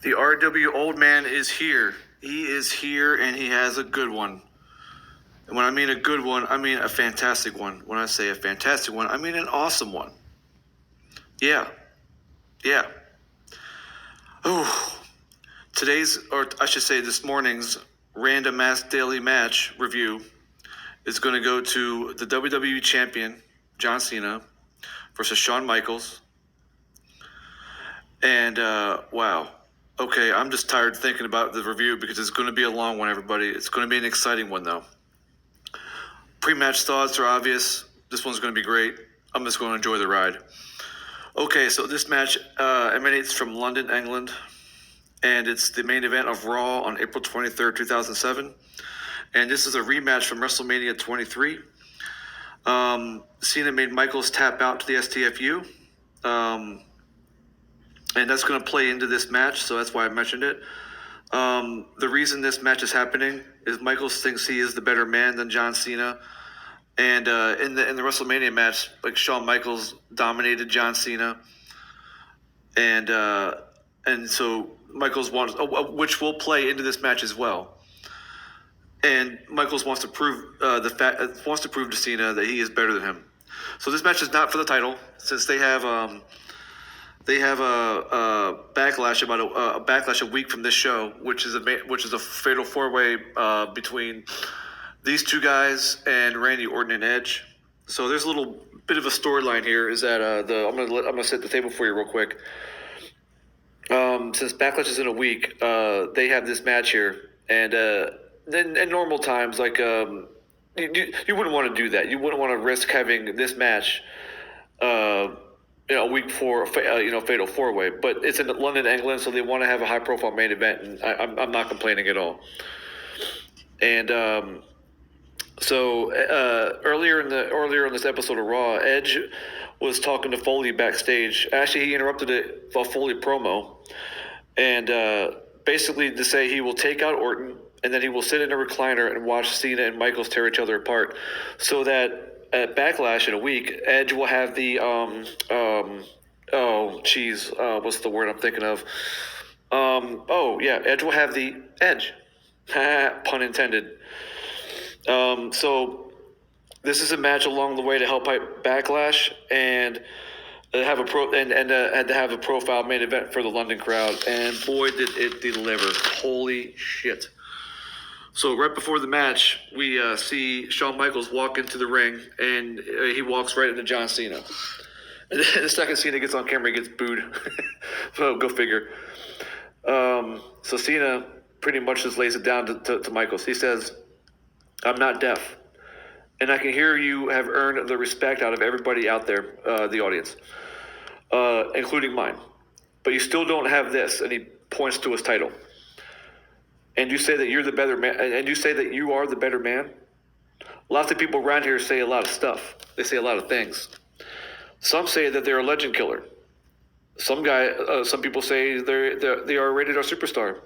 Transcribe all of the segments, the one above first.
The RW Old Man is here. He is here, and he has a good one. And when I mean a good one, I mean a fantastic one. When I say a fantastic one, I mean an awesome one. Yeah. Oh, today's, or I should say this morning's Random Ass Daily Match review is going to go to the WWE Champion, John Cena, versus Shawn Michaels. And, wow. Okay, I'm just tired thinking about the review because it's going to be a long one, everybody. It's going to be an exciting one, though. Pre-match thoughts are obvious. This one's going to be great. I'm just going to enjoy the ride. Okay, so this match emanates from London, England, and it's the main event of Raw on April 23rd, 2007. And this is a rematch from WrestleMania 23. Cena made Michaels tap out to the STFU. And that's going to play into this match, so that's why I mentioned it. The reason this match is happening is Michaels thinks he is the better man than John Cena. And in the WrestleMania match, like Shawn Michaels dominated John Cena. And so Michaels wants, which will play into this match as well. And Michaels wants to prove to Cena that he is better than him. So this match is not for the title, since they have a backlash about a backlash a week from this show, which is a fatal four-way between these two guys and Randy Orton and Edge. So there's a little bit of a storyline here. Is that I'm gonna set the table for you real quick. Since Backlash is in a week, they have this match here, and then in normal times, like you wouldn't want to do that. You wouldn't want to risk having this match, a week before, fatal four-way. But it's in London, England, so they want to have a high-profile main event, and I'm not complaining at all. And so earlier in this episode of Raw, Edge was talking to Foley backstage. Actually, he interrupted a Foley promo, and basically to say he will take out Orton, and then he will sit in a recliner and watch Cena and Michaels tear each other apart, so that at Backlash in a week, Edge will have the what's the word I'm thinking of? Edge will have the edge. Pun intended. So this is a match along the way to help hype Backlash and have to have a profile main event for the London crowd. And boy, did it deliver! Holy shit! So right before the match, we see Shawn Michaels walk into the ring, and he walks right into John Cena. And then the second Cena gets on camera, he gets booed. So go figure. So Cena pretty much just lays it down to Michaels. He says, "I'm not deaf, and I can hear you have earned the respect out of everybody out there, the audience, including mine. But you still don't have this," and he points to his title. "And you say that you're the better man, and you say that you are the better man. Lots of people around here say a lot of stuff. They say a lot of things. Some say that they're a legend killer. Some people say they are a rated R superstar.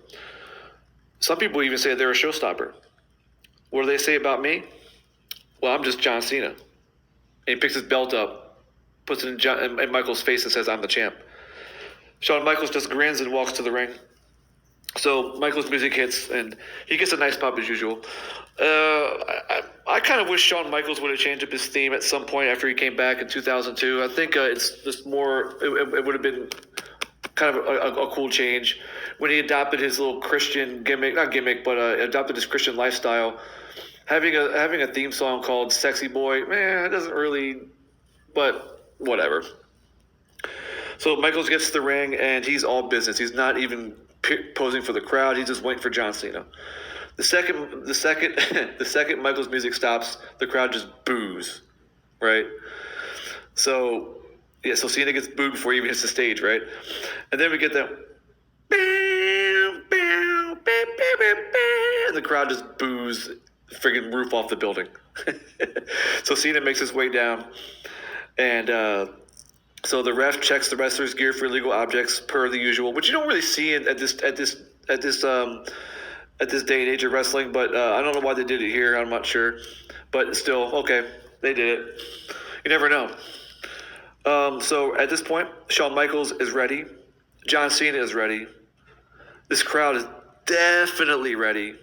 Some people even say they're a showstopper. What do they say about me? Well, I'm just John Cena." And he picks his belt up, puts it in Michaels' face, and says, "I'm the champ." Shawn Michaels just grins and walks to the ring. So Michaels' music hits, and he gets a nice pop as usual. I kind of wish Shawn Michaels would have changed up his theme at some point after he came back in 2002. I think it's just more. It would have been kind of a cool change when he adopted his little Christian adopted his Christian lifestyle. Having a theme song called "Sexy Boy," man, it doesn't really. But whatever. So Michaels gets to the ring, and he's all business. He's not even posing for the crowd. He's just waiting for John Cena. The second Michaels' music stops, the crowd just boos, right? So Cena gets booed before he even hits the stage, right? And then we get that, and the crowd just boos the friggin' roof off the building. So Cena makes his way down, and so the ref checks the wrestler's gear for illegal objects per the usual, which you don't really see at this day and age of wrestling. But I don't know why they did it here. I'm not sure, but still, okay, they did it. You never know. So at this point, Shawn Michaels is ready. John Cena is ready. This crowd is definitely ready.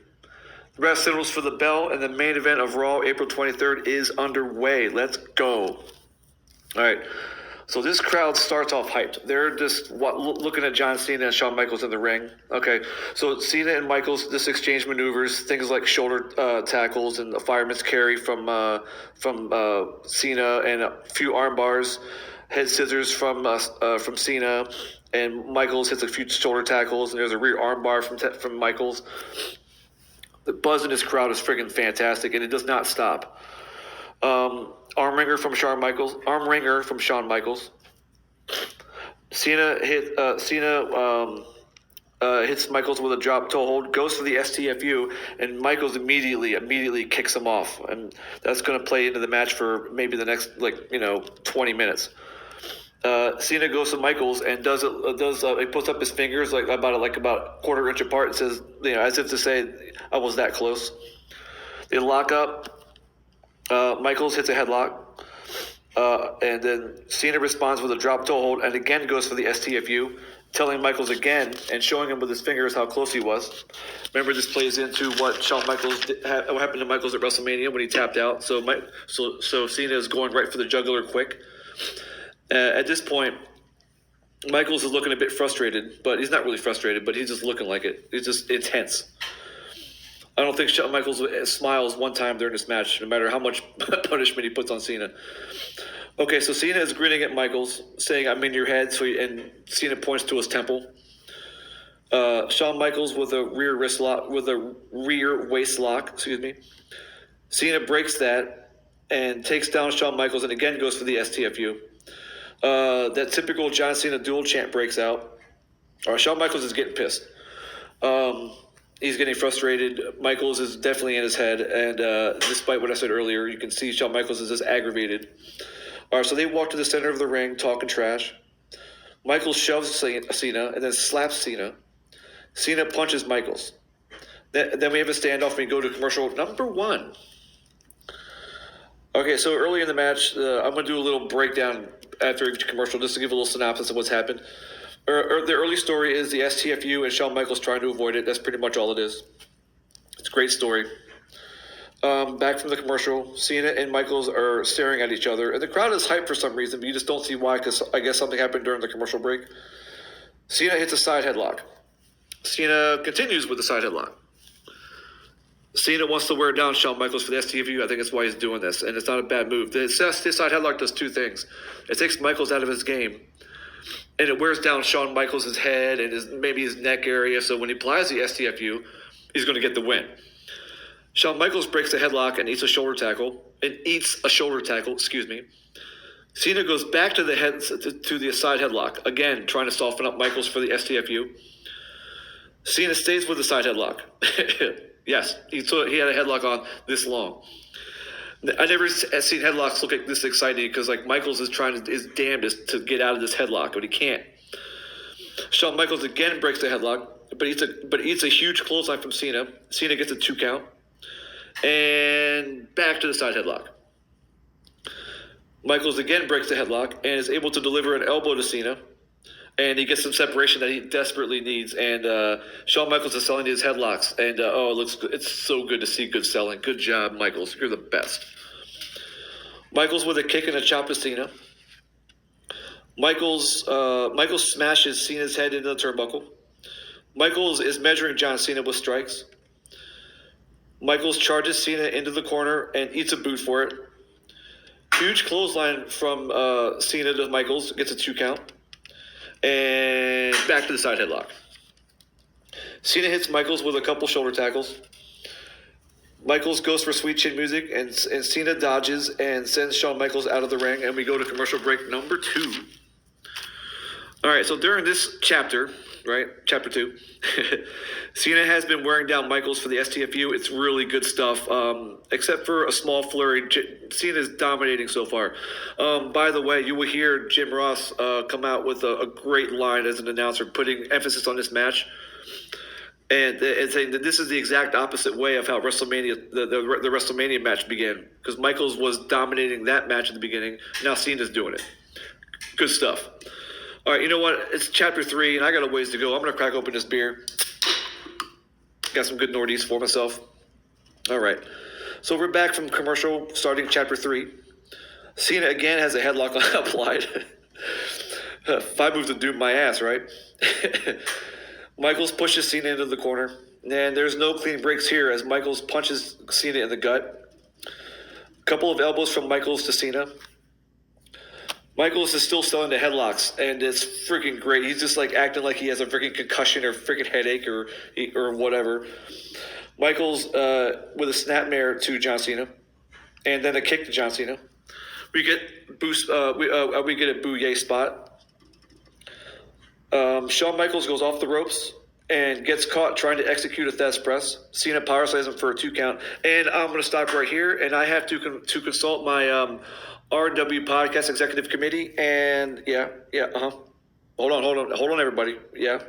The rest settles for the bell, and the main event of Raw, April 23rd, is underway. Let's go. All right. So this crowd starts off hyped. They're just looking at John Cena and Shawn Michaels in the ring. Okay, so Cena and Michaels just exchange maneuvers, things like shoulder tackles and a fireman's carry from Cena, and a few arm bars, head scissors from Cena, and Michaels hits a few shoulder tackles, and there's a rear arm bar from Michaels. The buzz in this crowd is friggin' fantastic, and it does not stop. Arm wringer from Shawn Michaels. Cena hits Michaels with a drop toe hold, goes for the STFU, and Michaels immediately kicks him off, and that's going to play into the match for maybe the next 20 minutes. Cena goes to Michaels and he puts up his fingers about quarter inch apart and says, as if to say, I was that close. They lock up. Michaels hits a headlock. And then Cena responds with a drop toe hold and again goes for the STFU, telling Michaels again and showing him with his fingers how close he was. Remember, this plays into what what happened to Michaels at WrestleMania when he tapped out. So Cena is going right for the jugular quick. At this point, Michaels is looking a bit frustrated, but he's not really frustrated, but he's just looking like it. He's just intense. I don't think Shawn Michaels smiles one time during this match, no matter how much punishment he puts on Cena. Okay, so Cena is grinning at Michaels, saying, I'm in your head, and Cena points to his temple. Shawn Michaels with a rear waist lock, Cena breaks that and takes down Shawn Michaels and again goes for the STFU. That typical John Cena dual chant breaks out. Shawn Michaels is getting pissed. He's getting frustrated. Michaels is definitely in his head, and despite what I said earlier, you can see Shawn Michaels is just aggravated. All right, so they walk to the center of the ring, talking trash. Michaels shoves Cena and then slaps Cena. Cena punches Michaels. Then we have a standoff and we go to commercial number 1. Okay, so early in the match, I'm going to do a little breakdown after each commercial just to give a little synopsis of what's happened. The early story is the STFU and Shawn Michaels trying to avoid it. That's pretty much all it is. It's a great story. Back from the commercial, Cena and Michaels are staring at each other. And the crowd is hyped for some reason, but you just don't see why, because I guess something happened during the commercial break. Cena hits a side headlock. Cena continues with the side headlock. Cena wants to wear down Shawn Michaels for the STFU. I think that's why he's doing this, and it's not a bad move. This side headlock does 2 things. It takes Michaels out of his game, and it wears down Shawn Michaels' head and maybe his neck area, so when he applies the STFU, he's going to get the win. Shawn Michaels breaks the headlock and eats a shoulder tackle. Cena goes back to the side headlock, again trying to soften up Michaels for the STFU. Cena stays with the side headlock. Yes, he had a headlock on this long. I never seen headlocks look like this exciting because Michaels is trying his damnedest to get out of this headlock, but he can't. Shawn Michaels again breaks the headlock, but eats a huge clothesline from Cena. Cena gets a 2 count. And back to the side headlock. Michaels again breaks the headlock and is able to deliver an elbow to Cena. And he gets some separation that he desperately needs. And Shawn Michaels is selling his headlocks. And it looks good. It's so good to see good selling. Good job, Michaels. You're the best. Michaels with a kick and a chop to Cena. Michaels smashes Cena's head into the turnbuckle. Michaels is measuring John Cena with strikes. Michaels charges Cena into the corner and eats a boot for it. Huge clothesline from Cena to Michaels, gets a 2 count. And back to the side headlock. Cena hits Michaels with a couple shoulder tackles. Michaels goes for sweet chin music, and Cena dodges and sends Shawn Michaels out of the ring, and we go to commercial break number 2. All right, so during this chapter, right, chapter 2, Cena has been wearing down Michaels for the STFU. It's really good stuff, except for a small flurry. Cena is dominating so far. By the way, you will hear Jim Ross come out with a great line as an announcer, putting emphasis on this match. And saying that this is the exact opposite way of how WrestleMania, the WrestleMania match began. Because Michaels was dominating that match at the beginning. Now Cena's doing it. Good stuff. All right, you know what? It's chapter 3, and I got a ways to go. I'm going to crack open this beer. Got some good Nordies for myself. All right. So we're back from commercial, starting chapter 3. Cena again has a headlock applied. 5 moves to doom my ass, right? Michaels pushes Cena into the corner. And there's no clean breaks here as Michaels punches Cena in the gut. A couple of elbows from Michaels to Cena. Michaels is still selling the headlocks, and it's freaking great. He's just like acting like he has a freaking concussion or freaking headache or whatever. Michaels with a snapmare to John Cena, and then a kick to John Cena. We get boost. We get a booyah spot. Shawn Michaels goes off the ropes and gets caught trying to execute a Thesz press. Cena power slams him for a 2 count. And I'm going to stop right here, and I have to consult my RW Podcast Executive Committee. And hold on, everybody. Yeah.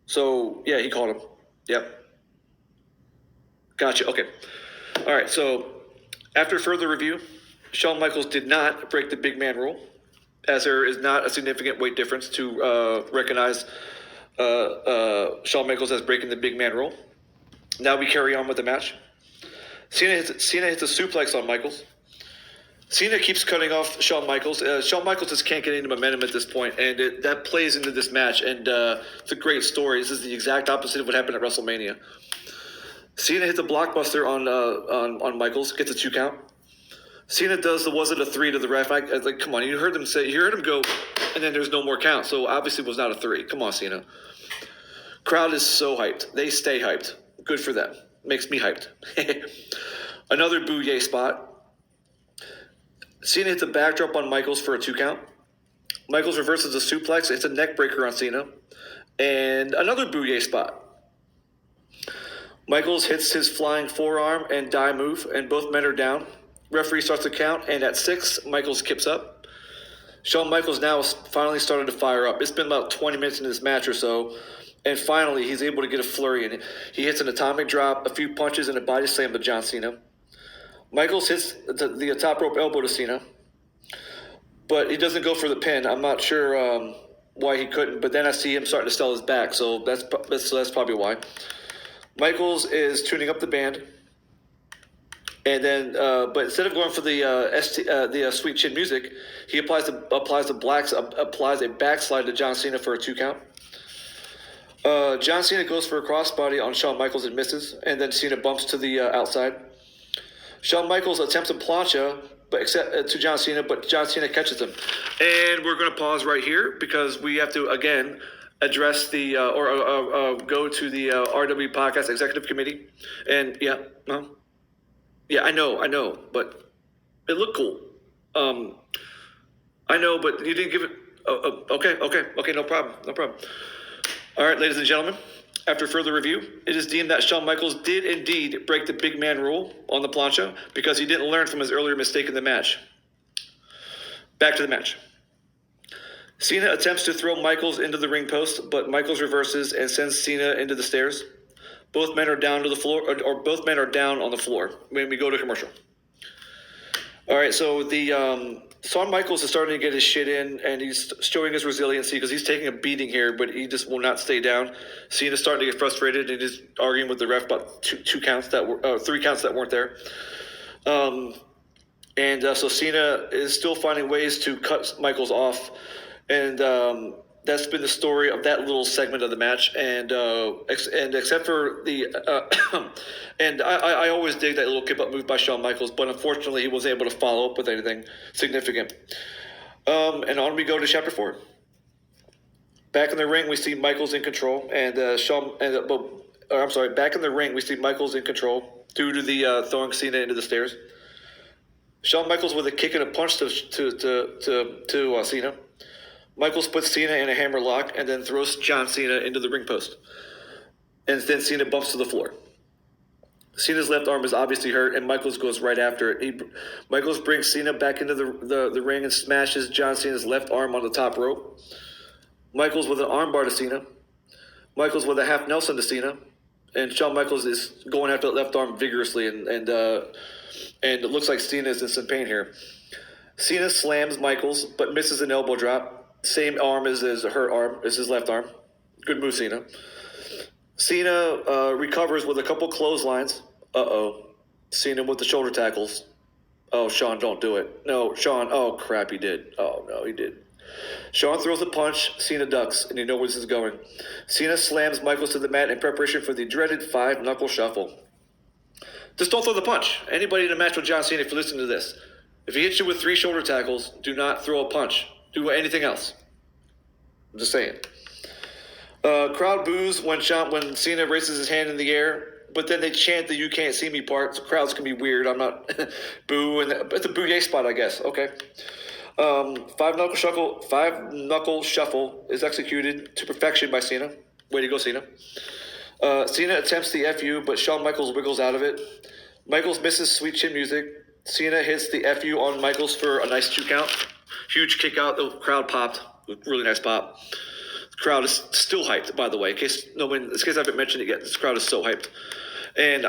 So yeah, he called him. Yep. Gotcha. Okay. All right. So after further review, Shawn Michaels did not break the big man rule, as there is not a significant weight difference to recognize Shawn Michaels as breaking the big man rule. Now we carry on with the match. Cena hits a suplex on Michaels. Cena keeps cutting off Shawn Michaels. Shawn Michaels just can't get any momentum at this point, and that plays into this match. And it's a great story. This is the exact opposite of what happened at WrestleMania. Cena hits a blockbuster on Michaels, gets a 2 count. Cena does the was it a 3 to the ref. I like, come on, you heard him go, and then there's no more count. So obviously it was not a 3. Come on, Cena. Crowd is so hyped. They stay hyped. Good for them. Makes me hyped. Another booyah spot. Cena hits a backdrop on Michaels for a 2 count. Michaels reverses a suplex. It's a neck breaker on Cena. And another booyah spot. Michaels hits his flying forearm and die move, and both men are down. Referee starts to count, and at 6, Michaels kips up. Shawn Michaels now is finally starting to fire up. It's been about 20 minutes into this match or so, and finally he's able to get a flurry in it. He hits an atomic drop, a few punches, and a body slam to John Cena. Michaels hits the top rope elbow to Cena, but he doesn't go for the pin. I'm not sure why he couldn't, but then I see him starting to sell his back, so that's probably why. Michaels is tuning up the band, and then, but instead of going for the sweet chin music, he applies a backslide to John Cena for a 2 count. John Cena goes for a crossbody on Shawn Michaels and misses, and then Cena bumps to the outside. Shawn Michaels attempts a plancha, to John Cena, but John Cena catches him. And we're going to pause right here because we have to again address the go to the RW Podcast Executive Committee. And yeah, I know, but it looked cool. I know, but you didn't give it. Okay, no problem. All right, ladies and gentlemen, after further review, it is deemed that Shawn Michaels did indeed break the big man rule on the plancha because he didn't learn from his earlier mistake in the match. Back to the match. Cena attempts to throw Michaels into the ring post, but Michaels reverses and sends Cena into the stairs. Both men are down to the floor, or both men are down on the floor when we go to commercial. All right, so the Shawn Michaels is starting to get his shit in, and he's showing his resiliency because he's taking a beating here, but he just will not stay down. Cena's starting to get frustrated and is arguing with the ref about 3 counts that weren't there. So Cena is still finding ways to cut Michaels off, and that's been the story of that little segment of the match. And except for the and I always dig that little kip up move by Shawn Michaels, but unfortunately he wasn't able to follow up with anything significant. And on we go to chapter 4. Back in the ring, we see Michaels in control, and back in the ring, we see Michaels in control due to the throwing Cena into the stairs. Shawn Michaels with a kick and a punch to Cena. Michaels puts Cena in a hammer lock and then throws John Cena into the ring post. And then Cena bumps to the floor. Cena's left arm is obviously hurt, and Michaels goes right after it. Michaels brings Cena back into the ring and smashes John Cena's left arm on the top rope. Michaels with an armbar to Cena. Michaels with a half Nelson to Cena. And Shawn Michaels is going after the left arm vigorously, and it looks like Cena is in some pain here. Cena slams Michaels, but misses an elbow drop. Same arm as her arm, as his left arm. Good move, Cena. Cena recovers with a couple clotheslines. Cena with the shoulder tackles. Oh, Shawn, don't do it. No, Shawn. Oh, crap, he did. Oh, no, he did. Shawn throws a punch. Cena ducks, and you know where this is going. Cena slams Michaels to the mat in preparation for the dreaded 5-knuckle shuffle. Just don't throw the punch. Anybody in a match with John Cena, if you listen to this, if he hits you with 3 shoulder tackles, do not throw a punch. Do anything else. I'm just saying. Crowd boos when Cena raises his hand in the air. But then they chant the "You can't see me" part. So crowds can be weird. I'm not boo, and it's a booyah spot, I guess. Okay. 5-knuckle shuffle is executed to perfection by Cena. Way to go, Cena. Cena attempts the FU, but Shawn Michaels wiggles out of it. Michaels misses sweet chin music. Cena hits the FU on Michaels for a nice 2 count. Huge kick out. The crowd popped. Really nice pop. The crowd is still hyped, by the way. In case I haven't mentioned it yet, this crowd is so hyped. And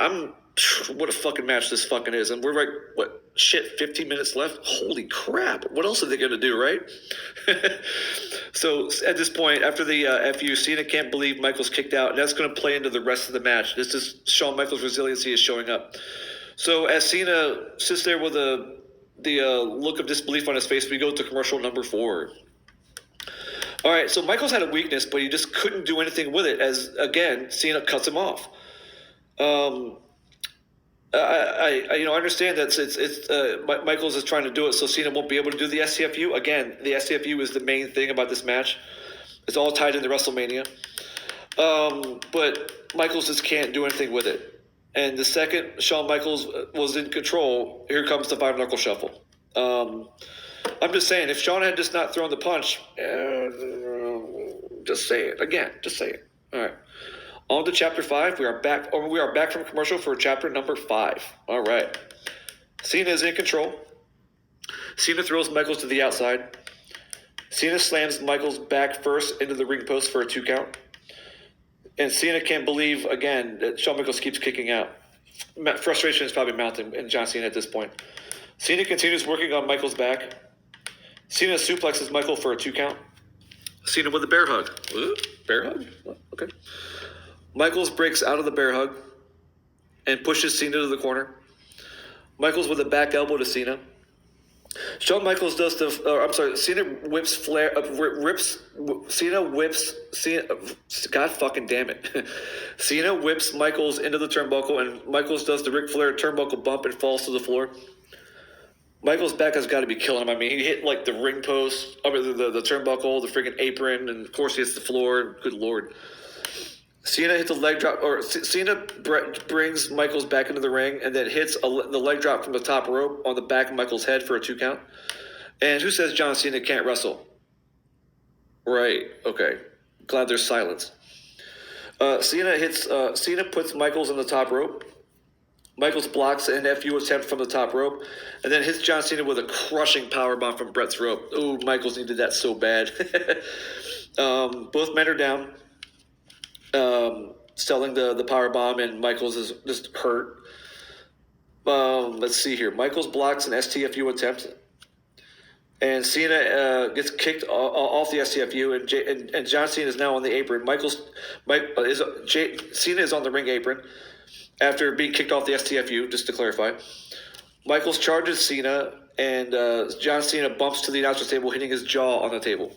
what a fucking match this fucking is. And we're like, 15 minutes left? Holy crap. What else are they going to do, right? So at this point, after the FU, Cena can't believe Michaels kicked out. And that's going to play into the rest of the match. This is Shawn Michaels' resiliency is showing up. So as Cena sits there with the look of disbelief on his face, we go to commercial number 4. All right, so Michaels had a weakness, but he just couldn't do anything with it as, again, Cena cuts him off. I understand that Michaels is trying to do it so Cena won't be able to do the SCFU. Again, the SCFU is the main thing about this match. It's all tied into WrestleMania. But Michaels just can't do anything with it. And the second Shawn Michaels was in control, here comes the 5-knuckle shuffle. I'm just saying, if Shawn had just not thrown the punch, just say it. Again, just say it. All right. On to Chapter 5. We are back from commercial for Chapter number 5. All right. Cena is in control. Cena throws Michaels to the outside. Cena slams Michaels back first into the ring post for a 2 count. And Cena can't believe, again, that Shawn Michaels keeps kicking out. Frustration is probably mounting in John Cena at this point. Cena continues working on Michaels' back. Cena suplexes Michael for a 2 count. Cena with a bear hug. Ooh, bear hug? Okay. Michaels breaks out of the bear hug and pushes Cena to the corner. Michaels with a back elbow to Cena. Shawn Michaels does Cena whips God fucking damn it. Cena whips Michaels into the turnbuckle, and Michaels does the Ric Flair turnbuckle bump and falls to the floor. Michaels' back has got to be killing him. I mean, he hit like the ring post, the turnbuckle, the freaking apron, and of course he hits the floor. Good Lord. Cena hits a leg drop, or Cena brings Michaels back into the ring and then hits the leg drop from the top rope on the back of Michaels' head for a 2 count. And who says John Cena can't wrestle? Right. Okay. Glad there's silence. Cena puts Michaels on the top rope. Michaels blocks an FU attempt from the top rope, and then hits John Cena with a crushing powerbomb from Brett's rope. Ooh, Michaels needed that so bad. Both men are down. Selling the power bomb, and Michaels is just hurt. Let's see here. Michaels blocks an STFU attempt, and Cena gets kicked off the STFU, and John Cena is now on the apron. Cena is on the ring apron after being kicked off the STFU. Just to clarify, Michaels charges Cena, and John Cena bumps to the announcer's table, hitting his jaw on the table.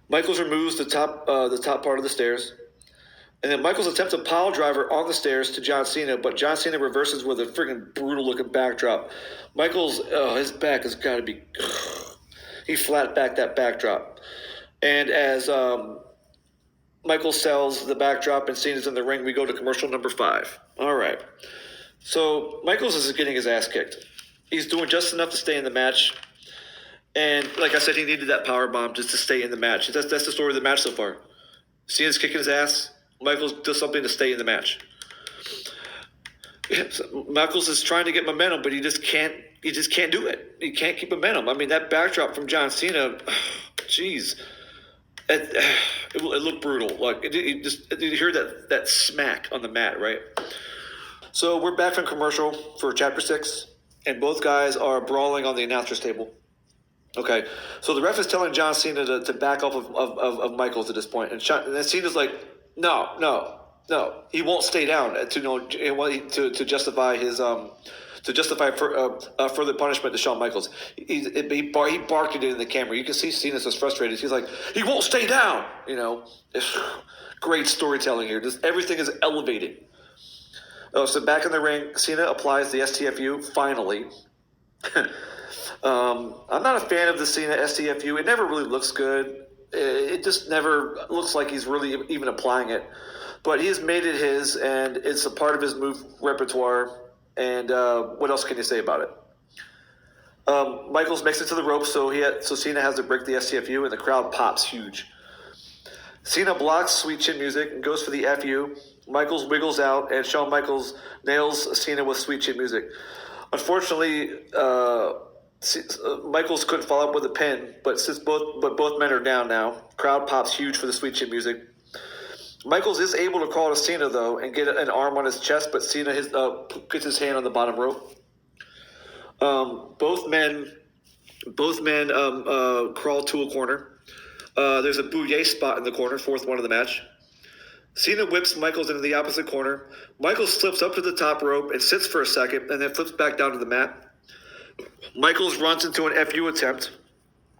Michaels removes the top part of the stairs. And then Michaels attempts a pile driver on the stairs to John Cena, but John Cena reverses with a freaking brutal-looking backdrop. Michaels, his back has got to be... He flat backed that backdrop. And as Michaels sells the backdrop and Cena's in the ring, we go to commercial number 5. All right. So Michaels is getting his ass kicked. He's doing just enough to stay in the match. And like I said, he needed that power bomb just to stay in the match. That's the story of the match so far. Cena's kicking his ass. Michaels does something to stay in the match. So Michaels is trying to get momentum, but he just can't do it. He can't keep momentum. I mean, that backdrop from John Cena, jeez, it looked brutal. Like you hear that smack on the mat, right? So we're back from commercial for Chapter 6, and both guys are brawling on the announcer's table. Okay, so the ref is telling John Cena to back off of Michaels at this point, and then Cena's like, No. He won't stay down to justify his further punishment to Shawn Michaels. He barked it in the camera. You can see Cena's just frustrated. He's like, he won't stay down. It's great storytelling here. Just everything is elevating. Oh, so back in the ring, Cena applies the STFU finally. I'm not a fan of the Cena STFU. It never really looks good. It just never looks like he's really even applying it. But he's made it his, and it's a part of his move repertoire. And what else can you say about it? Michaels makes it to the ropes, so Cena has to break the STFU, and the crowd pops huge. Cena blocks Sweet Chin Music and goes for the FU. Michaels wiggles out, and Shawn Michaels nails Cena with Sweet Chin Music. Unfortunately, Michaels couldn't follow up with a pin, but both men are down now. Crowd pops huge for the Sweet Chin Music. Michaels is able to crawl to Cena though and get an arm on his chest, but Cena gets his hand on the bottom rope. Both men crawl to a corner. There's a bouye spot in the corner, fourth one of the match. Cena whips Michaels into the opposite corner. Michaels slips up to the top rope and sits for a second, and then flips back down to the mat. Michaels runs into an FU attempt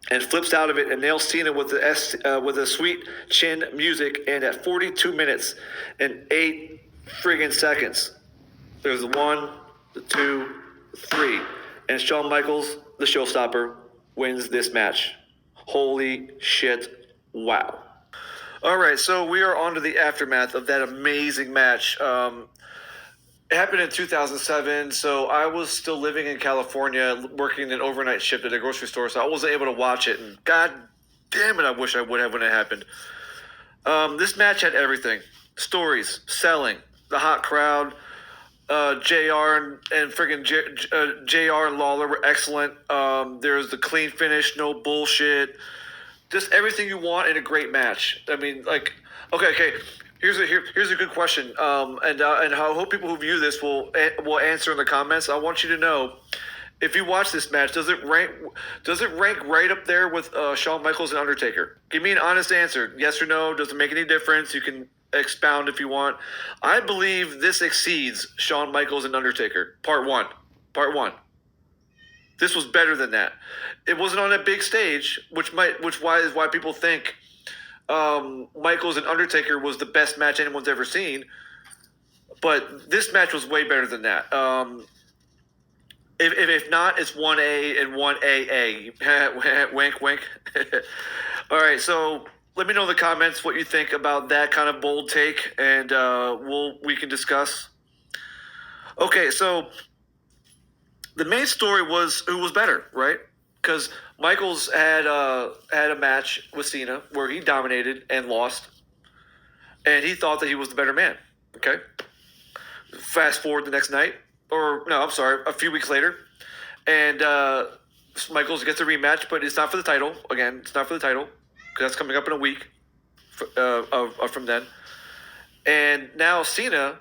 and flips out of it and nails Cena with a Sweet Chin Music. And at 42 minutes and 8 friggin' seconds, there's the 1, the 2, the 3, and Shawn Michaels, the showstopper, wins this match. Holy shit! Wow. All right, so we are on to the aftermath of that amazing match. It happened in 2007, so I was still living in California, working an overnight shift at a grocery store, so I wasn't able to watch it, and god damn it, I wish I would have when it happened. This match had everything. Stories, selling, the hot crowd, JR and friggin' JR and Lawler were excellent. There's the clean finish, no bullshit. Just everything you want in a great match. I mean, like, okay. Here's a good question. And I hope people who view this will answer in the comments. I want you to know, if you watch this match, does it rank right up there with Shawn Michaels and Undertaker? Give me an honest answer. Yes or no? Does it make any difference? You can expound if you want. I believe this exceeds Shawn Michaels and Undertaker. Part one. This was better than that. It wasn't on a big stage, which is why people think Michaels and Undertaker was the best match anyone's ever seen. But this match was way better than that. If not, it's 1A and 1AA. Wink, wink. All right, so let me know in the comments what you think about that kind of bold take, and we can discuss. Okay, so the main story was who was better, right? Because Michaels had a match with Cena where he dominated and lost, and he thought that he was the better man. Okay. Fast forward the next night, a few weeks later, and Michaels gets a rematch, but it's not for the title. Again, it's not for the title because that's coming up in a week from then. And now Cena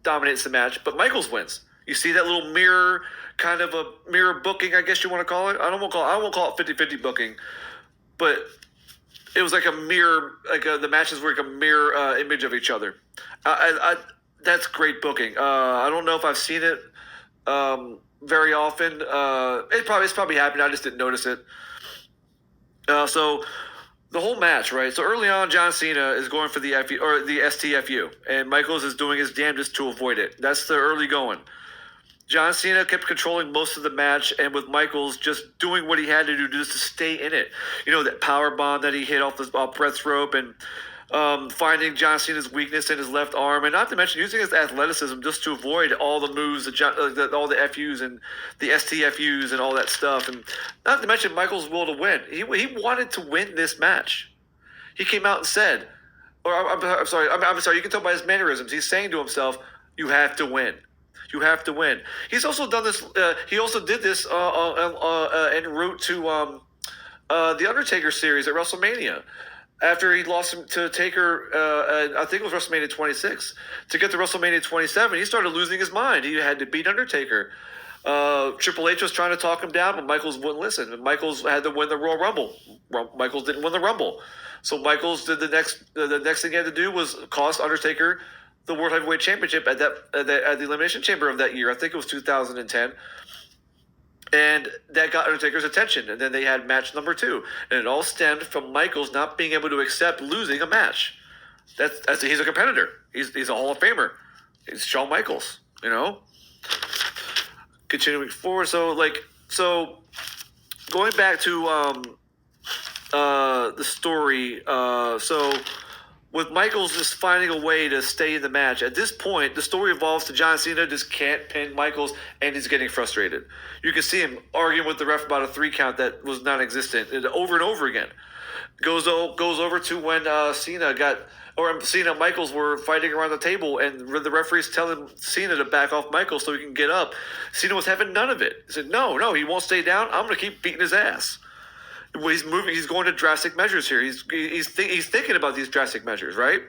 dominates the match, but Michaels wins. You see that little mirror, kind of a mirror booking, I guess you want to call it. I won't call it 50-50 booking, but it was like a mirror, the matches were like a mirror image of each other. That's great booking. I don't know if I've seen it very often. It's probably happened. I just didn't notice it. So the whole match, right? So early on, John Cena is going for the STFU, and Michaels is doing his damnedest to avoid it. That's the early going. John Cena kept controlling most of the match, and with Michaels just doing what he had to do just to stay in it. That power bomb that he hit off Brett's rope, and finding John Cena's weakness in his left arm, and not to mention using his athleticism just to avoid all the moves, all the FUs and the STFUs and all that stuff, and not to mention Michaels' will to win. He wanted to win this match. He came out and said, I'm sorry. You can tell by his mannerisms. He's saying to himself, "You have to win. You have to win." He's also done this. He also did this en route to the Undertaker series at WrestleMania. After he lost to Taker, I think it was WrestleMania 26. To get to WrestleMania 27, he started losing his mind. He had to beat Undertaker. Triple H was trying to talk him down, but Michaels wouldn't listen. And Michaels had to win the Royal Rumble. Michaels didn't win the Rumble, so Michaels did the next thing he had to do was cost Undertaker the World Heavyweight Championship at the Elimination Chamber of that year. I think it was 2010. And that got Undertaker's attention. And then they had match number 2. And it all stemmed from Michaels not being able to accept losing a match. He's a competitor. He's a Hall of Famer. He's Shawn Michaels, Continuing forward. So going back to the story. So with Michaels just finding a way to stay in the match, at this point, the story evolves to John Cena just can't pin Michaels, and he's getting frustrated. You can see him arguing with the ref about a 3 count that was non-existent, and over again. Goes over to when Cena and Michaels were fighting around the table, and the referee's telling Cena to back off Michaels so he can get up. Cena was having none of it. He said, no, he won't stay down. I'm going to keep beating his ass. Well, he's moving. He's going to drastic measures here. He's thinking about these drastic measures, right?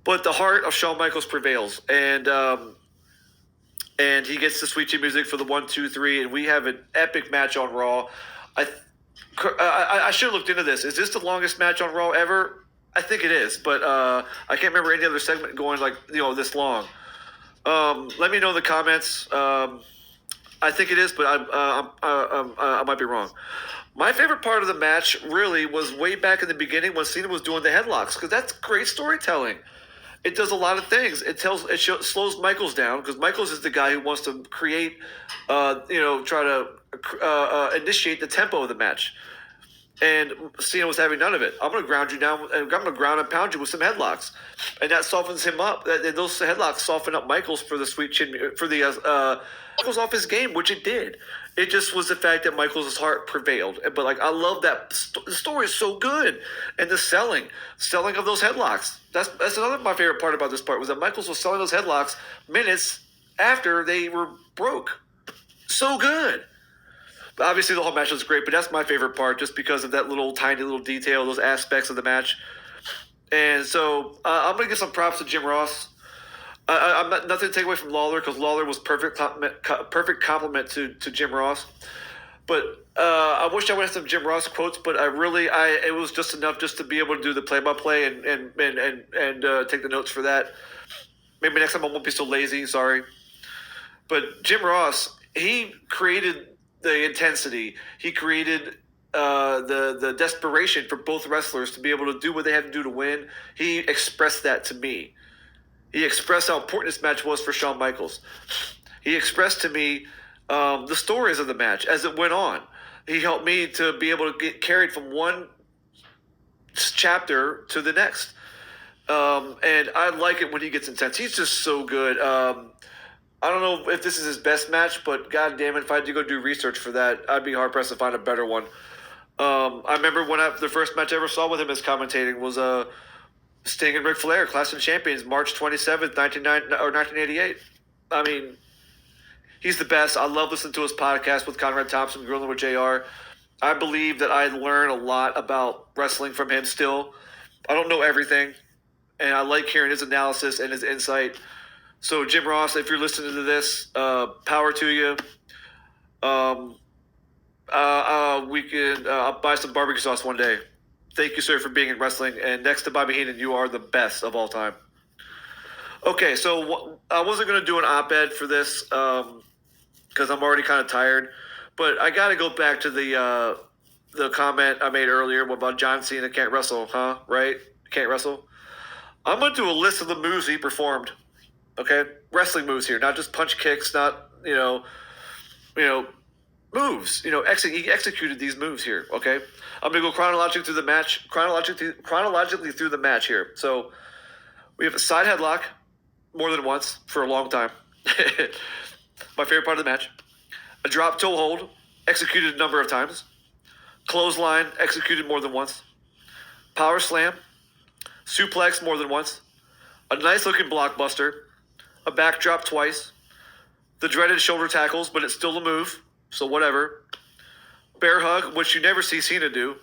But the heart of Shawn Michaels prevails, and he gets the sweet chin music for the 1, 2, 3, and we have an epic match on Raw. I should have looked into this. Is this the longest match on Raw ever? I think it is, but I can't remember any other segment going this long. Let me know in the comments. I think it is, but I might be wrong. My favorite part of the match really was way back in the beginning when Cena was doing the headlocks, because that's great storytelling. It does a lot of things. It slows Michaels down, because Michaels is the guy who wants to create, try to initiate the tempo of the match. And Cena was having none of it. I'm going to ground you down, and I'm going to ground and pound you with some headlocks, and that softens him up. Those headlocks soften up Michaels for the sweet chin, for the Michaels off his game, which it did. It just was the fact that Michaels' heart prevailed. But I love that the story is so good, and the selling of those headlocks. That's another my favorite part about this part was that Michaels was selling those headlocks minutes after they were broke. So good. But obviously, the whole match was great, but that's my favorite part just because of that tiny little detail, those aspects of the match. And so I'm going to give some props to Jim Ross. I'm not nothing to take away from Lawler, because Lawler was perfect compliment to Jim Ross. But I wish I would have some Jim Ross quotes, but it was just enough just to be able to do the play-by-play and take the notes for that. Maybe next time I won't be so lazy. Sorry. But Jim Ross, he created the intensity. He created the desperation for both wrestlers to be able to do what they had to do to win. He expressed that to me. He expressed how important this match was for Shawn Michaels. He expressed to me the stories of the match as it went on. He helped me to be able to get carried from one chapter to the next. And I like it when he gets intense. He's just so good. I don't know if this is his best match, but god damn it, if I had to go do research for that, I'd be hard-pressed to find a better one. I remember the first match I ever saw with him as commentating was Sting and Ric Flair, Clash of Champions, March 27th, 1988. I mean, he's the best. I love listening to his podcast with Conrad Thompson, Grilling with JR. I believe that I learn a lot about wrestling from him still. I don't know everything, and I like hearing his analysis and his insight. So, Jim Ross, if you're listening to this, power to you. I'll buy some barbecue sauce one day. Thank you, sir, for being in wrestling. And next to Bobby Heenan, you are the best of all time. Okay, so I wasn't going to do an op-ed for this because I'm already kind of tired. But I got to go back to the comment I made earlier about John Cena can't wrestle, huh? Right? Can't wrestle? I'm going to do a list of the moves he performed. Okay? Wrestling moves here, not just punch kicks, not, moves. He executed these moves here, okay? I'm going to go chronologically through the match here. So we have a side headlock more than once for a long time. My favorite part of the match. A drop toe hold, executed a number of times. Clothesline, executed more than once. Power slam. Suplex more than once. A nice looking blockbuster. A backdrop twice. The dreaded shoulder tackles, but it's still a move, so whatever. Bear hug, which you never see Cena do,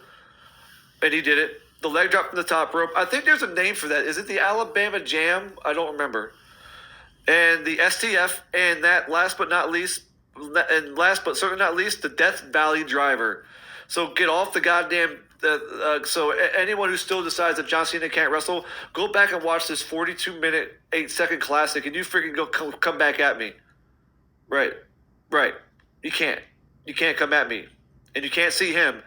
and he did it. The leg drop from the top rope. I think there's a name for that. Is it the Alabama Jam? I don't remember. And the STF, and that last but not least, And last but certainly not least, the Death Valley Driver. So get off the goddamn. Anyone who still decides that John Cena can't wrestle, go back and watch this 42-minute, 8-second classic, and you freaking come back at me. Right, right. You can't. You can't come at me, and you can't see him.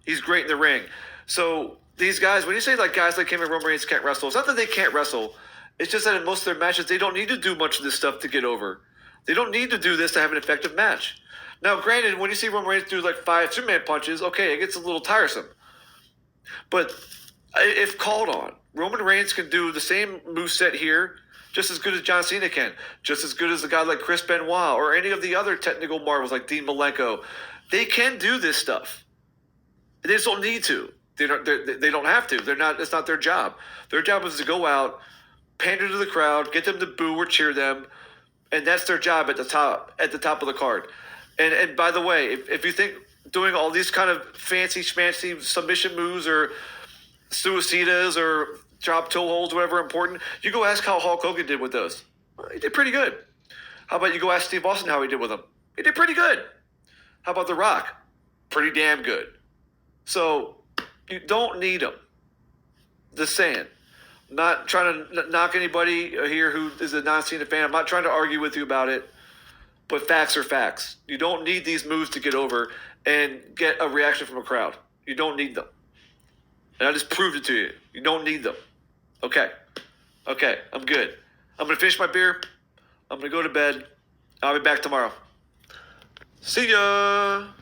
He's great in the ring. So these guys, when you say like guys like him and Roman Reigns can't wrestle, it's not that they can't wrestle. It's just that in most of their matches, they don't need to do much of this stuff to get over. They don't need to do this to have an effective match. Now, granted, when you see Roman Reigns do like 5 Superman punches, okay, it gets a little tiresome. But if called on, Roman Reigns can do the same moveset here just as good as John Cena can, just as good as a guy like Chris Benoit or any of the other technical marvels like Dean Malenko. They can do this stuff. They just don't need to. They don't have to. They're not. It's not their job. Their job is to go out, pander to the crowd, get them to boo or cheer them, and that's their job at the top of the card. And by the way, if you think doing all these kind of fancy schmancy submission moves or suicidas or drop toe holds, whatever important, you go ask how Hulk Hogan did with those. Well, he did pretty good. How about you go ask Steve Austin how he did with them? He did pretty good. How about The Rock? Pretty damn good. So you don't need them. Just saying. I'm not trying to knock anybody here who is a non-Cena fan. I'm not trying to argue with you about it. But facts are facts. You don't need these moves to get over and get a reaction from a crowd. You don't need them. And I just proved it to you. You don't need them. Okay. Okay, I'm good. I'm going to finish my beer. I'm going to go to bed. I'll be back tomorrow. See ya!